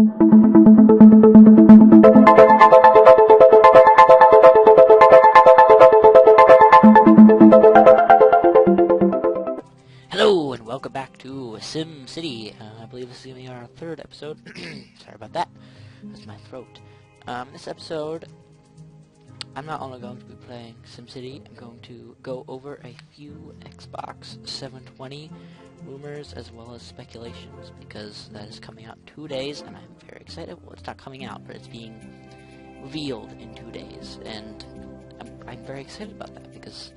Hello and welcome back to Simcity. I believe this is going to be our third episode. Sorry about that. That's my throat. This episode, I'm not only going to be playing SimCity, I'm going to go over a few Xbox 720 rumors as well as speculations, because that is coming out in 2 days and I'm very excited. Well, it's not coming out, but it's being revealed in 2 days, and I'm very excited about that because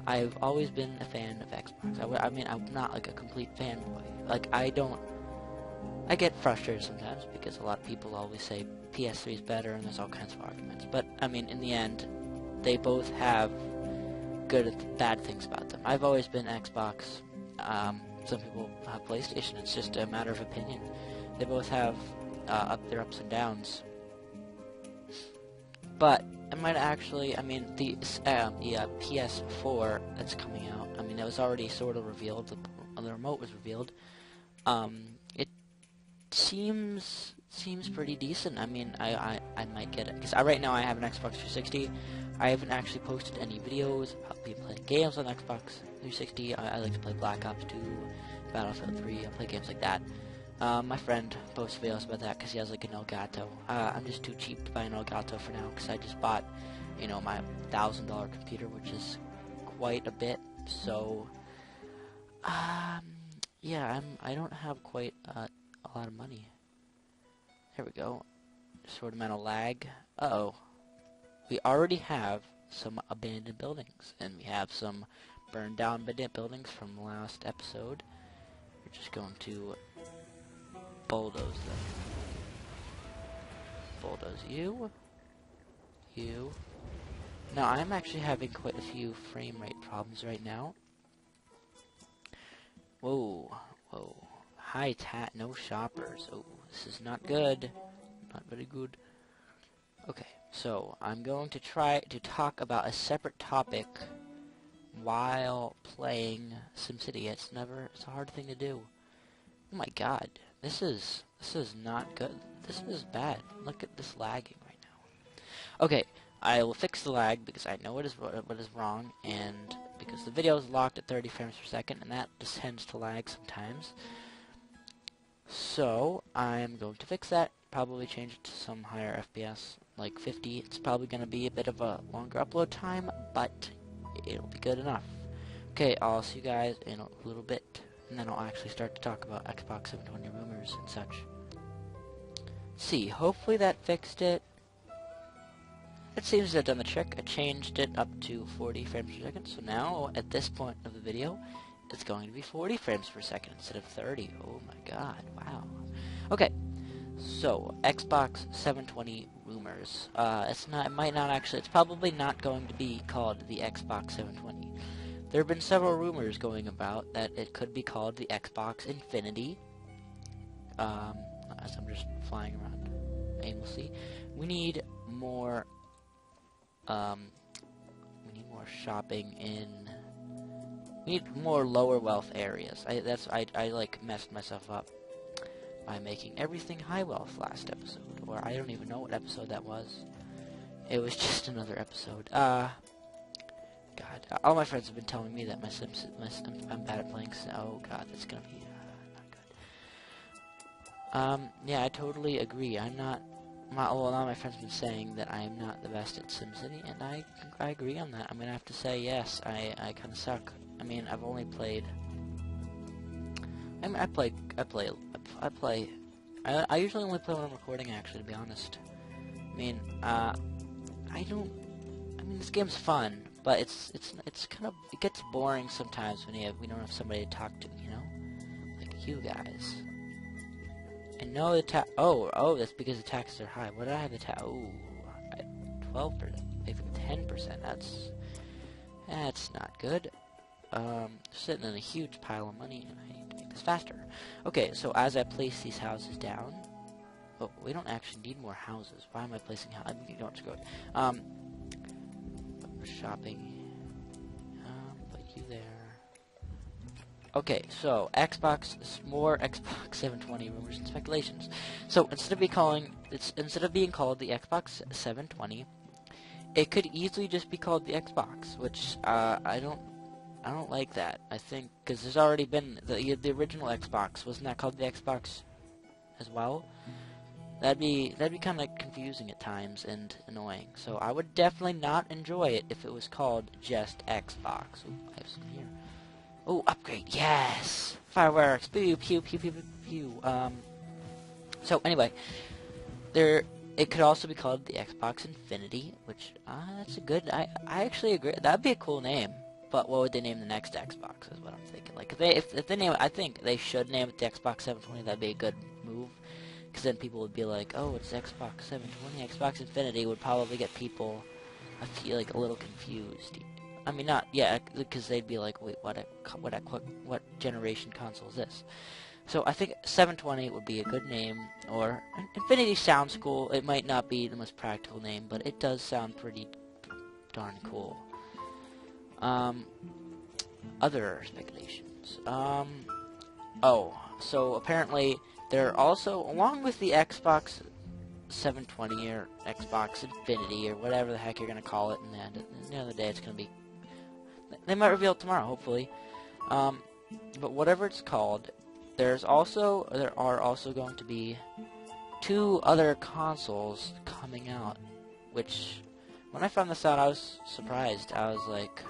I've always been a fan of Xbox. I mean, I'm not like a complete fanboy. Like, I get frustrated sometimes because a lot of people always say PS3 is better and there's all kinds of arguments. But, I mean, in the end, they both have good and bad things about them. I've always been Xbox. Some people have PlayStation. It's just a matter of opinion. They both have their ups and downs. But I might actually, I mean, the PS4 that's coming out, I mean, it was already sort of revealed, the remote was revealed. It seems pretty decent. I mean, I might get it, because right now I have an Xbox 360. I haven't actually posted any videos about me playing games on Xbox 360. I like to play Black Ops 2, Battlefield 3, I play games like that. My friend posts videos about that because he has like an Elgato. I'm just too cheap to buy an Elgato for now because I just bought, you know, my $1,000 computer, which is quite a bit. So, yeah, I don't have quite a lot of money. There we go. Sort of amount of lag. Uh-oh. We already have some abandoned buildings, and we have some burned down buildings from the last episode. We're just going to bulldoze them. Bulldoze you. You. Now, I'm actually having quite a few frame rate problems right now. Whoa. Whoa. High tat, no shoppers. Oh, this is not good. Not very good. Okay, so I'm going to try to talk about a separate topic while playing SimCity. It's a hard thing to do. Oh my god. This is not good. This is bad. Look at this lagging right now. Okay, I will fix the lag because I know what is wrong, and because the video is locked at 30 frames per second, and that just tends to lag sometimes. So I'm going to fix that. Probably change it to some higher FPS, like 50. It's probably going to be a bit of a longer upload time, but it'll be good enough. Okay, I'll see you guys in a little bit. And then I'll actually start to talk about Xbox 720 rumors and such. Let's see, hopefully that fixed it. It seems to have done the trick. I changed it up to 40 frames per second. So now, at this point of the video, it's going to be 40 frames per second instead of 30. Oh my god, wow. Okay, so Xbox 720 rumors. It's probably not going to be called the Xbox 720. There have been several rumors going about that it could be called the Xbox Infinity. As I'm just flying around aimlessly. We need more shopping in. We need more lower wealth areas. I like messed myself up by making everything high wealth last episode, or I don't even know what episode that was. It was just another episode. God, all my friends have been telling me that I'm bad at playing. Oh God, that's gonna be not good. Yeah, I totally agree. I'm not. Well, a lot of my friends have been saying that I am not the best at SimCity, and I agree on that. I'm gonna have to say yes. I kind of suck. I mean, I've only played. I usually only play when I'm recording. Actually, to be honest. I mean, this game's fun. But it's kind of, it gets boring sometimes when we don't have somebody to talk to, you know? Like you guys. And no that's because the taxes are high. What did I have the tax? Oh, 12%, even 10%. That's not good. Sitting in a huge pile of money, and I need to make this faster. Okay, so as I place these houses down, oh, we don't actually need more houses. Why am I placing houses? I mean, don't just go. Shopping. Put you there. Okay, so more Xbox 720 rumors and speculations. So instead of being called the Xbox 720, it could easily just be called the Xbox, which I don't like that. I think because there's already been the original Xbox, wasn't that called the Xbox as well? That'd be kind of confusing at times and annoying. So I would definitely not enjoy it if it was called just Xbox. Ooh, I have some here. Oh, upgrade, yes! Fireworks, pew, pew, pew, pew, pew, pew. So anyway, it could also be called the Xbox Infinity, which, that's a good, I actually agree, that'd be a cool name. But what would they name the next Xbox, is what I'm thinking. Like, if they name it, I think they should name it the Xbox 720, that'd be a good move. Because then people would be like, oh, it's Xbox 720, Xbox Infinity would probably get people, I feel like, a little confused. I mean, not, yeah, because they'd be like, wait, what generation console is this? So I think 720 would be a good name, or Infinity sounds cool. It might not be the most practical name, but it does sound pretty darn cool. Other speculations. Oh, so apparently they're also, along with the Xbox 720 or Xbox Infinity or whatever the heck you're gonna call it, and then at the end of the day it's gonna be, they might reveal it tomorrow, hopefully. But whatever it's called, there are also going to be 2 other consoles coming out, which, when I found this out, I was surprised. I was like,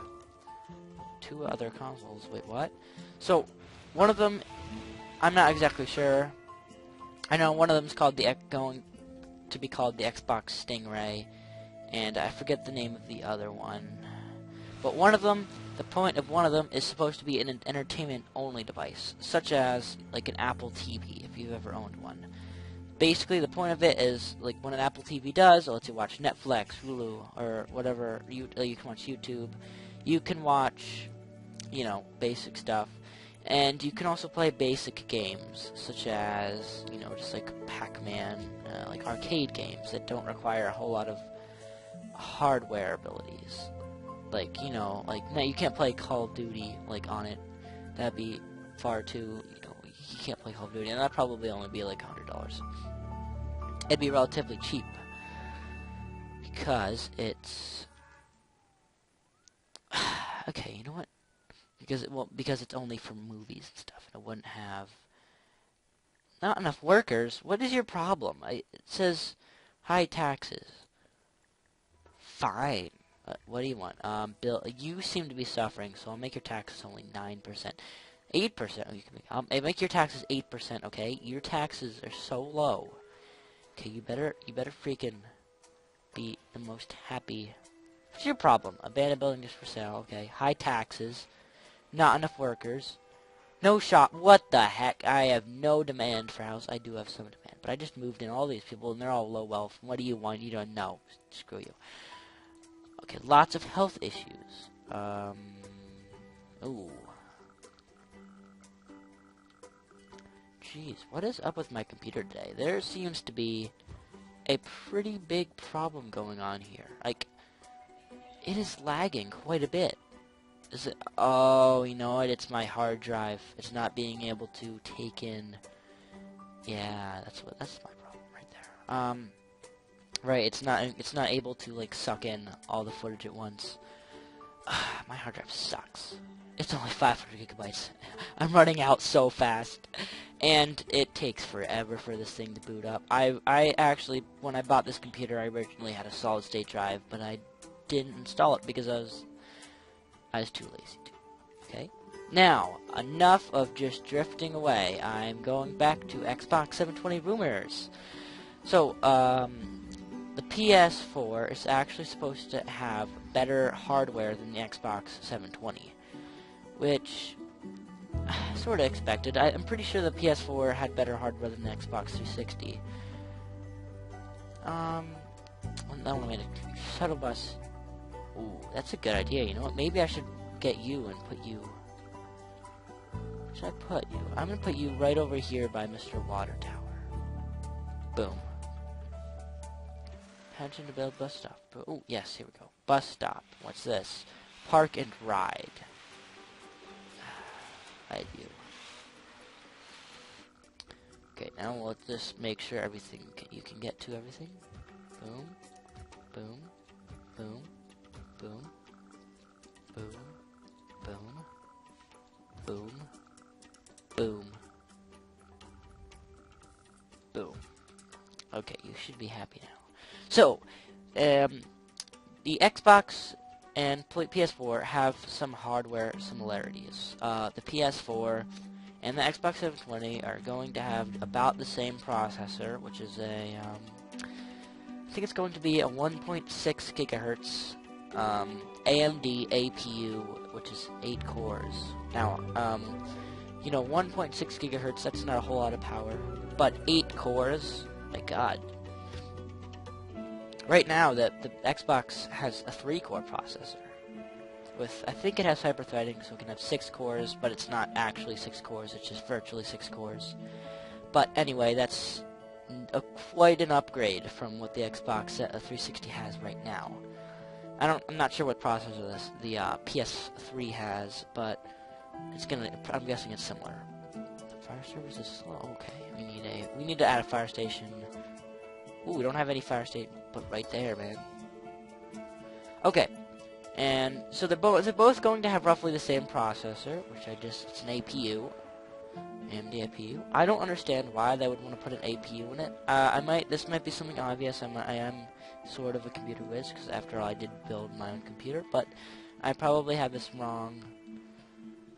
2 other consoles, wait, what? So, one of them, I'm not exactly sure. I know one of them is going to be called the Xbox Stingray, and I forget the name of the other one. But one of them, the point of one of them is supposed to be an entertainment-only device, such as, like, an Apple TV, if you've ever owned one. Basically, the point of it is, like, when an Apple TV does, it lets you watch Netflix, Hulu, or whatever, you can watch YouTube. You can watch, you know, basic stuff. And you can also play basic games, such as, you know, just like Pac-Man, like arcade games that don't require a whole lot of hardware abilities. Like, you know, like, no, you can't play Call of Duty, like, on it. That'd be far too, you know, you can't play Call of Duty, and that'd probably only be like $100. It'd be relatively cheap, because it's, okay, you know what? Because it's only for movies and stuff, and it wouldn't have not enough workers. What is your problem? It says high taxes. Fine. What do you want? Bill, you seem to be suffering, so I'll make your taxes only 9%. 8%. Oh, you can make your taxes 8%, okay? Your taxes are so low. Okay, you better freaking be the most happy. What's your problem? Abandoned building just for sale, okay? High taxes. Not enough workers. No shop. What the heck? I have no demand for house. I do have some demand, but I just moved in all these people, and they're all low wealth. What do you want? You don't know. Screw you. Okay, lots of health issues. Ooh. Jeez, what is up with my computer today? There seems to be a pretty big problem going on here. Like, it is lagging quite a bit. Is it? Oh, you know what? It's my hard drive. It's not being able to take in. Yeah, that's my problem right there. Right, it's not able to, like, suck in all the footage at once. My hard drive sucks. It's only 500 gigabytes. I'm running out so fast, and it takes forever for this thing to boot up. I actually, when I bought this computer, I originally had a solid state drive, but I didn't install it because I was too lazy to. Okay? Now, enough of just drifting away. I'm going back to Xbox 720 rumors. So, the PS4 is actually supposed to have better hardware than the Xbox 720, which sort of expected. I'm pretty sure the PS4 had better hardware than the Xbox 360. Unlimited shuttle bus. Ooh, that's a good idea. You know what? Maybe I should get you and put you. Where should I put you? I'm gonna put you right over here by Mr. Water Tower. Boom. Pension to build bus stop. Oh, yes, here we go. Bus stop. What's this? Park and ride. I do. Okay, now let's just make sure everything, you can get to everything. Boom, boom, boom, boom, boom, boom, boom, boom, boom. Okay, you should be happy now. So, the Xbox and PS4 have some hardware similarities. The PS4 and the Xbox 720 are going to have about the same processor, which is a, I think it's going to be a 1.6 gigahertz AMD APU, which is 8 cores. Now, you know, 1.6 gigahertz, that's not a whole lot of power, but 8 cores, my god. Right now, the Xbox has a 3-core processor. With, I think it has hyper-threading, so it can have 6 cores, but it's not actually 6 cores, it's just virtually 6 cores. But anyway, that's quite an upgrade from what the Xbox 360 has right now. I'm not sure what processor the PS3 has, but it's I'm guessing it's similar. The fire service is slow. Okay, we need to add a fire station. Ooh, we don't have any fire station, but right there, man. Okay, and so they're both going to have roughly the same processor, which it's an APU, AMD APU. I don't understand why they would want to put an APU in it. This might be something obvious. I am sort of a computer whiz, because after all, I did build my own computer, but I probably have this wrong.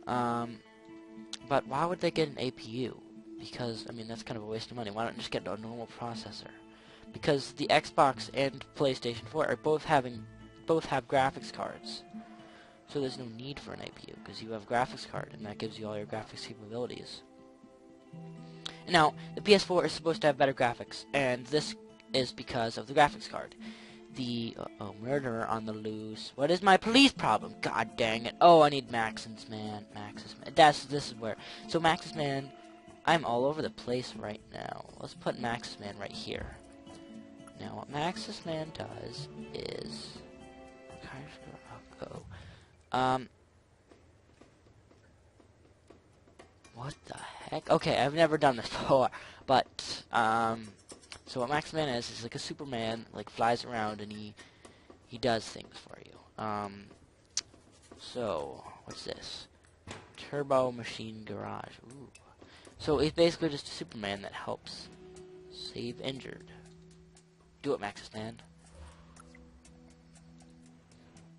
But why would they get an APU? Because, I mean, that's kind of a waste of money. Why don't you just get a normal processor? Because the Xbox and PlayStation 4 are both have graphics cards. So there's no need for an APU, because you have a graphics card, and that gives you all your graphics capabilities. Now, the PS4 is supposed to have better graphics, and this is because of the graphics card. The murderer on the loose. What is my police problem? God dang it. Oh, I need Max's man. This is where. So Max's man, I'm all over the place right now. Let's put Max's man right here. Now, what Max's man does is, what the heck? Okay, I've never done this before, but so what Max's man is like a Superman, like flies around and he does things for you. So what's this? Turbo Machine Garage. Ooh. So he's basically just a Superman that helps save injured. Do it, Max's man.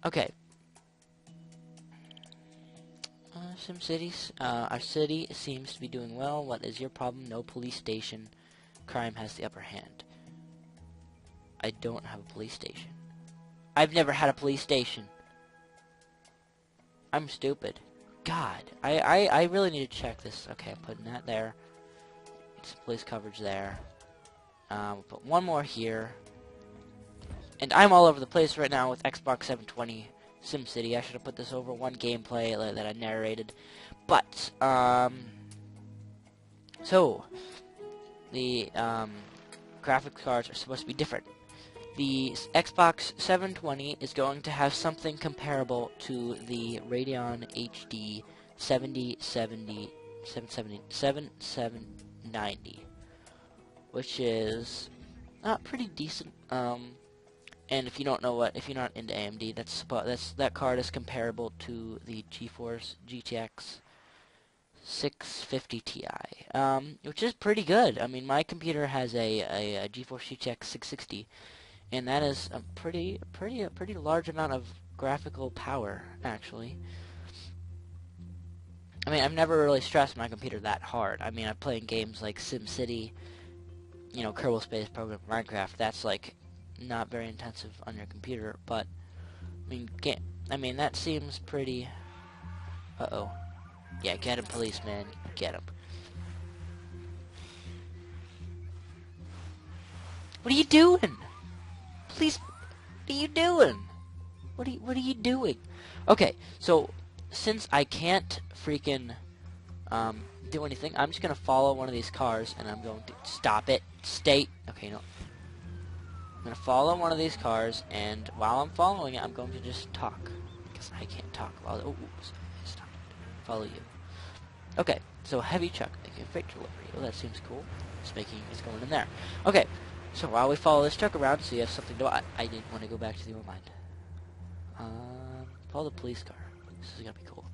Okay. Simcity. Our city seems to be doing well. What is your problem? No police station. Crime has the upper hand. I don't have a police station. I've never had a police station. I'm stupid. God. I really need to check this. Okay, I'm putting that there. Get some police coverage there. We'll put one more here. And I'm all over the place right now with Xbox 720 SimCity. I should have put this over one gameplay that I narrated. But, so, the, graphics cards are supposed to be different. The Xbox 720 is going to have something comparable to the Radeon HD 7790, which is pretty decent. And if you don't know if you're not into AMD, that card is comparable to the GeForce GTX 650 Ti, which is pretty good. I mean, my computer has a GeForce GTX 660, and that is a pretty large amount of graphical power, actually. I mean, I've never really stressed my computer that hard. I mean, I'm playing games like SimCity, you know, Kerbal Space Program, Minecraft. That's like not very intensive on your computer, but I mean that seems pretty. Yeah, get him, policeman, get him. What are you doing? Please, what are you doing? What are you doing? Okay, so since I can't freaking do anything, I'm just gonna follow one of these cars, and I'm going to stop it. Stay. Okay, no. I'm going to follow one of these cars, and while I'm following it, I'm going to just talk. Because I can't talk while... Oh, it's not. Follow you. Okay, so heavy truck making freight delivery. Oh, that seems cool. it's going in there. Okay, so while we follow this truck around, so you have something to... I didn't want to go back to the old mine. Follow the police car. This is gonna be cool.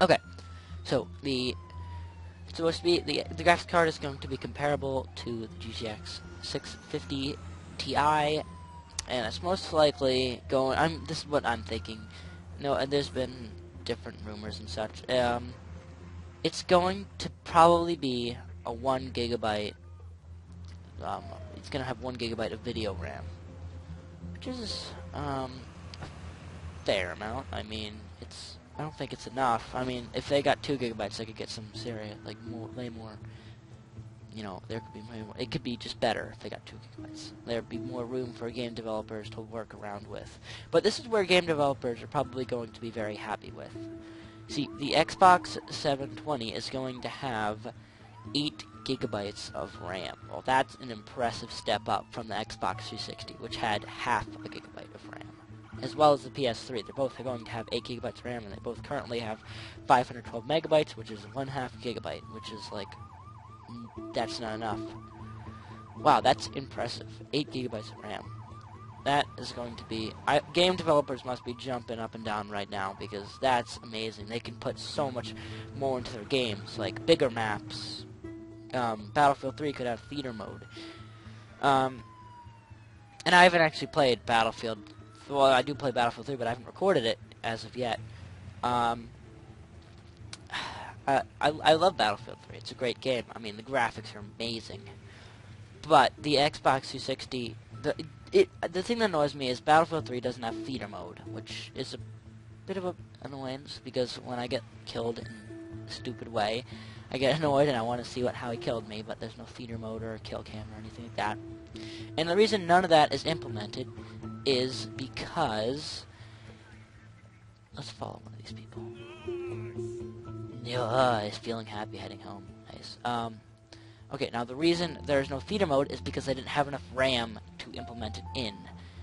Okay, so it's supposed to be the graphics card is going to be comparable to the GTX 650 Ti, and it's most likely going. This is what I'm thinking. No, and there's been different rumors and such. It's going to probably be a 1 gigabyte. It's gonna have 1 gigabyte of video RAM, which is a fair amount. I mean, I don't think it's enough. I mean, if they got 2 gigabytes, they could get some serious, like way more. You know, there could be way more. It could be just better if they got 2 gigabytes. There'd be more room for game developers to work around with. But this is where game developers are probably going to be very happy with. See, the Xbox 720 is going to have 8 gigabytes of RAM. Well, that's an impressive step up from the Xbox 360, which had half a gigabyte of RAM. As well as the PS3. They're both going to have 8 gigabytes of RAM, and they both currently have 512 megabytes, which is 1/2 gigabyte, which is like, that's not enough. Wow, that's impressive. 8 gigabytes of RAM. That is going to be... game developers must be jumping up and down right now, because that's amazing. They can put so much more into their games, like bigger maps. Battlefield 3 could have theater mode. And I haven't actually played Battlefield... Well, I do play Battlefield 3, but I haven't recorded it as of yet. I love Battlefield 3. It's a great game. I mean, the graphics are amazing. But the Xbox 360... The thing that annoys me is Battlefield 3 doesn't have theater mode, which is a bit of an annoyance, because when I get killed in a stupid way, I get annoyed and I want to see how he killed me, but there's no theater mode or kill cam or anything like that. And the reason none of that is implemented is because... Let's follow one of these people. He's feeling happy heading home. Nice. Okay, now the reason there's no theater mode is because they didn't have enough RAM to implement it in.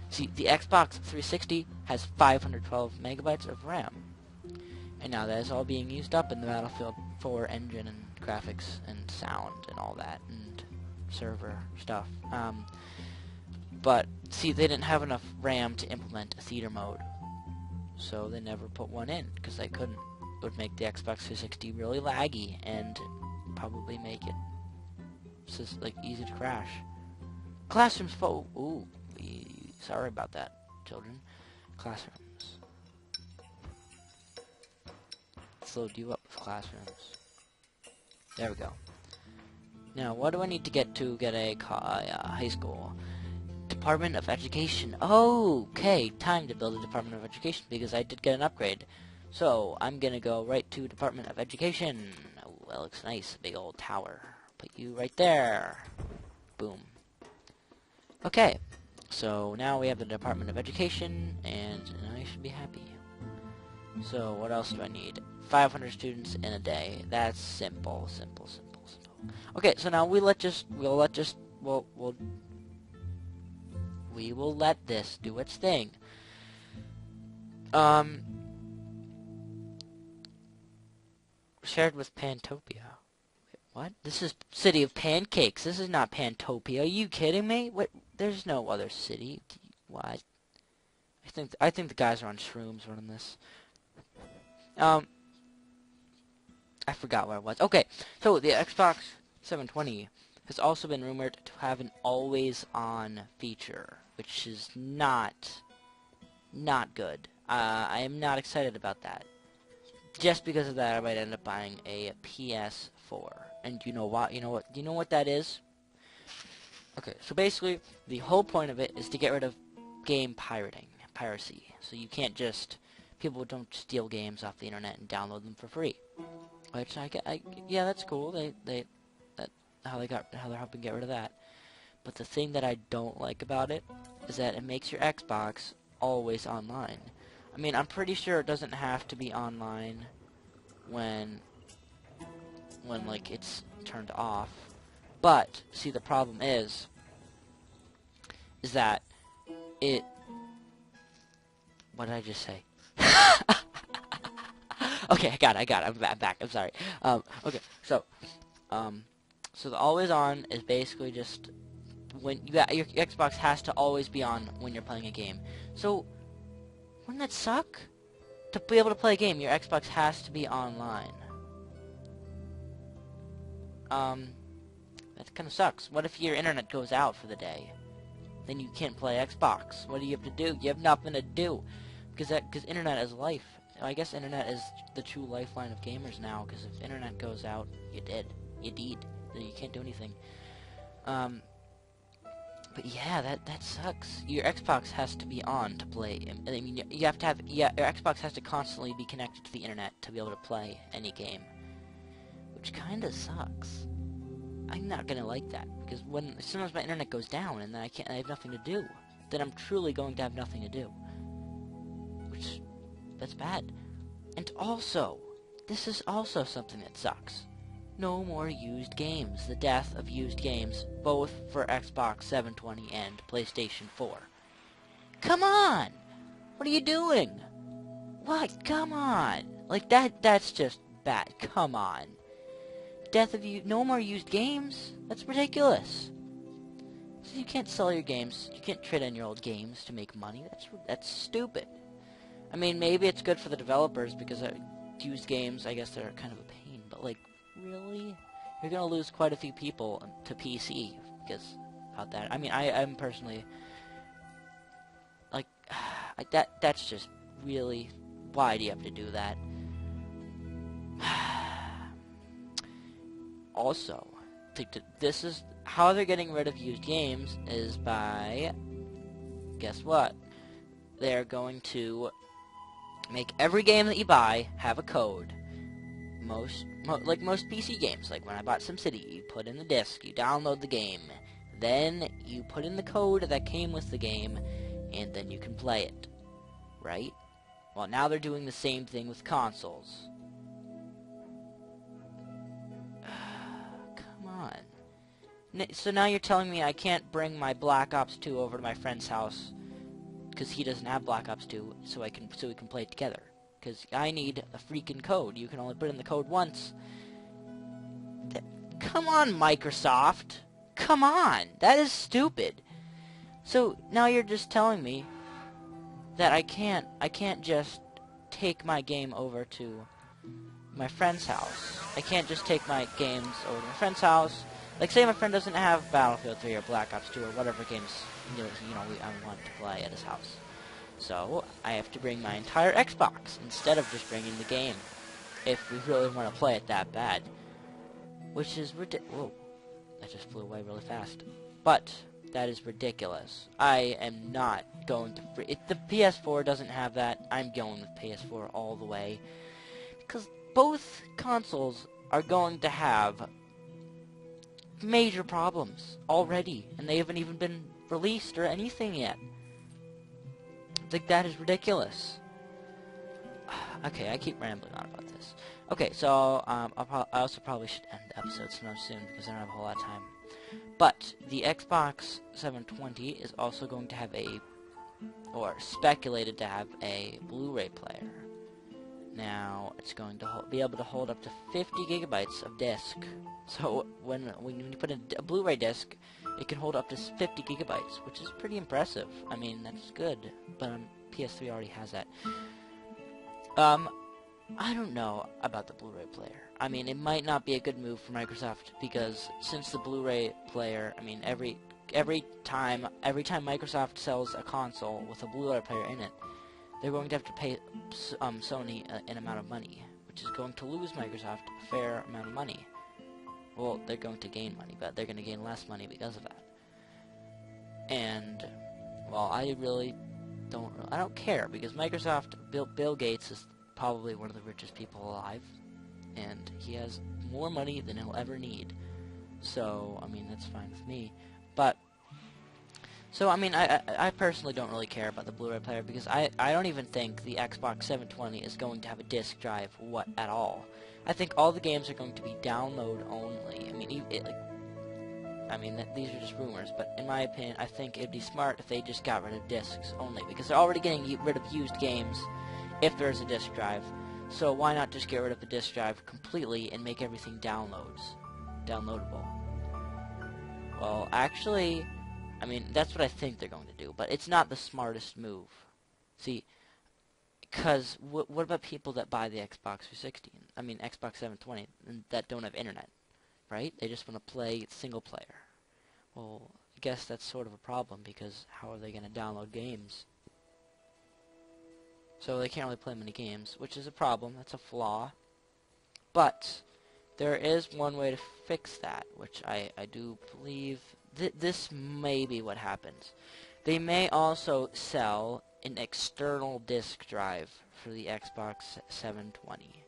See, the Xbox 360 has 512 megabytes of RAM. And now that is all being used up in the Battlefield 4 engine and graphics and sound and all that and server stuff. But, see, they didn't have enough RAM to implement a theater mode. So they never put one in, because they couldn't. It would make the Xbox 360 really laggy and probably make it just, like, easy to crash. Classrooms full. Ooh, sorry about that, children. Classrooms. Let's load you up with classrooms. There we go. Now, what do I need to get a high school? Department of Education. Okay, time to build a Department of Education, because I did get an upgrade. So, I'm gonna go right to Department of Education. Oh, that looks nice. Big old tower. Put you right there. Boom. Okay, so now we have the Department of Education, and I should be happy. So, what else do I need? 500 students in a day. That's simple. Okay, so now we will let this do its thing. Shared with Pantopia. Wait, what? This is City of Pancakes. This is not Pantopia. Are you kidding me? What? There's no other city. What? I think the guys are on shrooms running this. I forgot where I was. Okay, so the Xbox 720 has also been rumored to have an always-on feature, which is not good. I am not excited about that. Just because of that, I might end up buying a PS4. And you know what? Do you know what that is? Okay, so basically, the whole point of it is to get rid of game piracy. So you can't just... People don't steal games off the internet and download them for free. Which yeah, that's cool. How they're helping get rid of that. But the thing that I don't like about it is that it makes your Xbox always online. I mean, I'm pretty sure it doesn't have to be online when like it's turned off. But see, the problem is that it... What did I just say? Okay, I got it. I'm back. I'm sorry. Okay, so So the always on is basically just when your Xbox has to always be on when you're playing a game. So wouldn't that suck? To be able to play a game, your Xbox has to be online. That kind of sucks. What if your internet goes out for the day? Then you can't play Xbox. What do you have to do? You have nothing to do. Because internet is life. I guess internet is the true lifeline of gamers now, because if internet goes out, you're dead. You're dead. You can't do anything. But yeah, that sucks. Your Xbox has to be on to play. I mean, you have to have, your Xbox has to constantly be connected to the internet to be able to play any game. Which kinda sucks. I'm not gonna like that, because as soon as my internet goes down and then I have nothing to do, then I'm truly going to have nothing to do. Which, that's bad. And also, this is also something that sucks. No more used games. The death of used games, both for Xbox 720 and PlayStation 4. Come on! What are you doing? What? Come on! Like, that's just bad. Come on. Death of no more used games? That's ridiculous. So you can't sell your games. You can't trade in your old games to make money. That's stupid. I mean, maybe it's good for the developers because used games, I guess they're kind of a pain, but like, really? You're gonna lose quite a few people to PC because about that. I mean, I'm personally like that's just really, why do you have to do that? Also, this is how they're getting rid of used games is by, guess what? They're going to make every game that you buy have a code. Like most PC games, like when I bought Simcity, you put in the disc, you download the game, then you put in the code that came with the game, and then you can play it, right? Well, now they're doing the same thing with consoles. Come on. So now you're telling me I can't bring my Black Ops 2 over to my friend's house because he doesn't have Black Ops 2, so we can play it together. Because I need a freaking code. You can only put in the code once. Come on, Microsoft. Come on. That is stupid. So now you're just telling me that I can't just take my game over to my friend's house. I can't just take my games over to my friend's house. Like, say my friend doesn't have Battlefield 3 or Black Ops 2 or whatever games I want to play at his house. So, I have to bring my entire Xbox instead of just bringing the game, if we really want to play it that bad. Which is ridiculous. Whoa, that just flew away really fast. But, that is ridiculous. I am not going to... If the PS4 doesn't have that, I'm going with PS4 all the way. Because both consoles are going to have major problems already, and they haven't even been released or anything yet. Like, that is ridiculous. Okay, I keep rambling on about this. Okay, so I also probably should end the episode soon because I don't have a whole lot of time. But the Xbox 720 is also going to have or speculated to have a Blu-ray player. Now, it's going to be able to hold up to 50 gigabytes of disc. So, when you put in a Blu-ray disc, it can hold up to 50 gigabytes, which is pretty impressive. I mean, that's good, but PS3 already has that. I don't know about the Blu-ray player. I mean, it might not be a good move for Microsoft, because since the Blu-ray player, I mean, every time Microsoft sells a console with a Blu-ray player in it, they're going to have to pay Sony an amount of money, which is going to lose Microsoft a fair amount of money. Well, they're going to gain money, but they're going to gain less money because of that. And, well, I don't care, because Microsoft, Bill Gates is probably one of the richest people alive, and he has more money than he'll ever need. So, I mean, that's fine with me. But, so, I mean, I personally don't really care about the Blu-ray player, because I don't even think the Xbox 720 is going to have a disc drive at all. I think all the games are going to be download only. I mean, these are just rumors, but in my opinion, I think it'd be smart if they just got rid of discs only, because they're already getting rid of used games if there's a disc drive. So why not just get rid of the disc drive completely and make everything downloadable? Well, actually, I mean, that's what I think they're going to do, but it's not the smartest move. See, because what about people that buy the Xbox 360, I mean Xbox 720, and that don't have internet, right? They just want to play single player. Well, I guess that's sort of a problem, because how are they going to download games? So they can't really play many games, which is a problem. That's a flaw. But there is one way to fix that, which I do believe this may be what happens. They may also sell an external disk drive for the Xbox 720,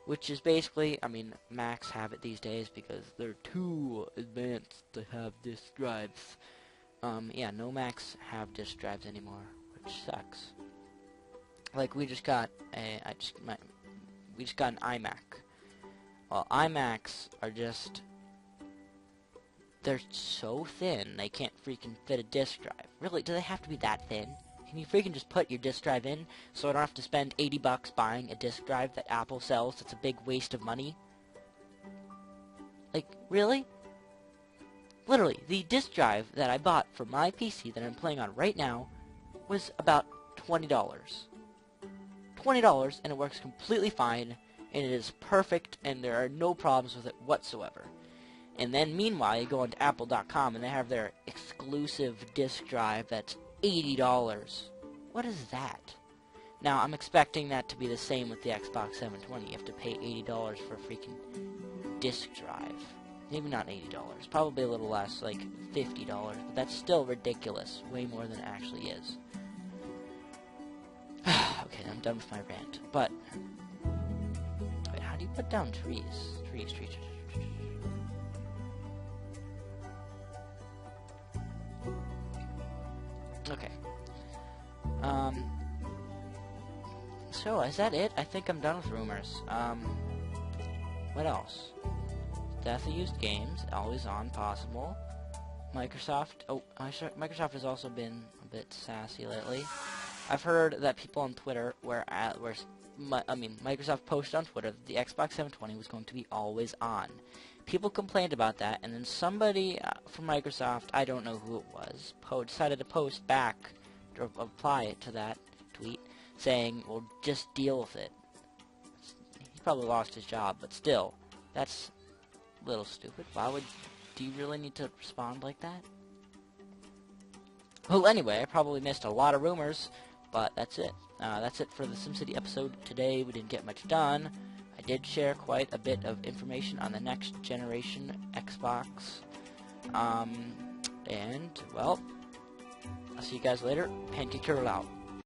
which is basically, I mean, Macs have it these days because they're too advanced to have disk drives. Yeah, no Macs have disk drives anymore, which sucks. Like, we just got an iMac. Well, iMacs are just, they're so thin, they can't freaking fit a disk drive. Really, do they have to be that thin? Can you freaking just put your disk drive in, so I don't have to spend 80 bucks buying a disk drive that Apple sells that's a big waste of money? Like, really? Literally, the disk drive that I bought for my PC that I'm playing on right now was about $20. $20, and it works completely fine, and it is perfect, and there are no problems with it whatsoever. And then meanwhile, you go onto Apple.com, and they have their exclusive disk drive that's $80. What is that? Now, I'm expecting that to be the same with the Xbox 720. You have to pay $80 for a freaking disk drive. Maybe not $80, probably a little less, like $50, but that's still ridiculous. Way more than it actually is. Okay, I'm done with my rant. But, wait, how do you put down trees? Trees. Okay. So, is that it? I think I'm done with rumors. What else? Death of used games, always on, possible. Microsoft, Microsoft has also been a bit sassy lately. I've heard that people on Twitter Microsoft posted on Twitter that the Xbox 720 was going to be always on. People complained about that, and then somebody from Microsoft, I don't know who it was, decided to post back, to reply to that tweet, saying, well, just deal with it. He probably lost his job, but still, that's a little stupid. Do you really need to respond like that? Well, anyway, I probably missed a lot of rumors, but that's it. That's it for the SimCity episode today. We didn't get much done. I did share quite a bit of information on the next generation Xbox. And, well, I'll see you guys later. Pancake Turtle out.